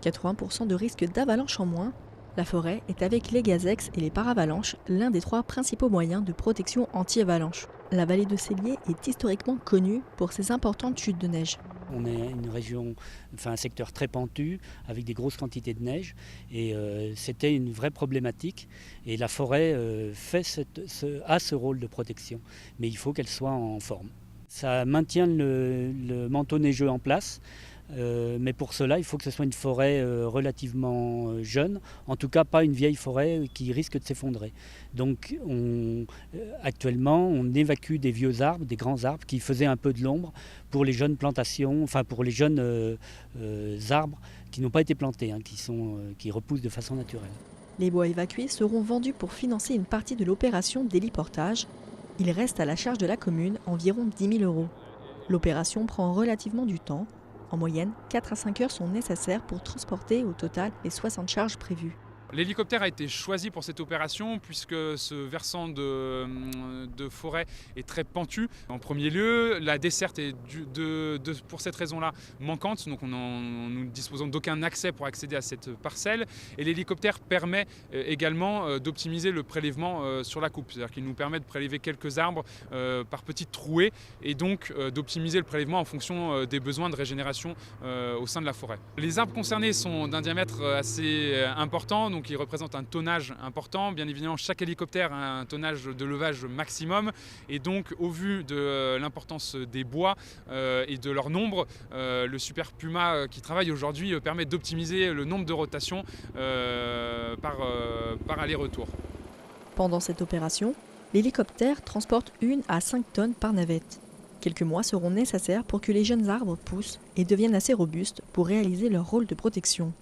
80% de risque d'avalanche en moins, la forêt est avec les gazex et les paravalanches l'un des 3 principaux moyens de protection anti-avalanche. La vallée de Cellier est historiquement connue pour ses importantes chutes de neige. On est une région, enfin un secteur très pentu, avec des grosses quantités de neige, et c'était une vraie problématique. Et la forêt a ce rôle de protection, mais il faut qu'elle soit en forme. Ça maintient le manteau neigeux en place, mais pour cela, il faut que ce soit une forêt relativement jeune, en tout cas pas une vieille forêt qui risque de s'effondrer. Donc actuellement, on évacue des vieux arbres, des grands arbres qui faisaient un peu de l'ombre pour les jeunes plantations, enfin pour les jeunes arbres qui n'ont pas été plantés, qui repoussent de façon naturelle. Les bois évacués seront vendus pour financer une partie de l'opération d'héliportage. Il reste à la charge de la commune environ 10 000 euros. L'opération prend relativement du temps. En moyenne, 4 à 5 heures sont nécessaires pour transporter au total les 60 charges prévues. L'hélicoptère a été choisi pour cette opération puisque ce versant de forêt est très pentu. En premier lieu, la desserte est pour cette raison-là manquante, donc nous ne disposons d'aucun accès pour accéder à cette parcelle. Et l'hélicoptère permet également d'optimiser le prélèvement sur la coupe, c'est-à-dire qu'il nous permet de prélever quelques arbres par petites trouées et donc d'optimiser le prélèvement en fonction des besoins de régénération au sein de la forêt. Les arbres concernés sont d'un diamètre assez important, donc ils représentent un tonnage important. Bien évidemment, chaque hélicoptère a un tonnage de levage maximum. Et donc, au vu de l'importance des bois et de leur nombre, le Super Puma qui travaille aujourd'hui permet d'optimiser le nombre de rotations par aller-retour. Pendant cette opération, l'hélicoptère transporte 1 à 5 tonnes par navette. Quelques mois seront nécessaires pour que les jeunes arbres poussent et deviennent assez robustes pour réaliser leur rôle de protection.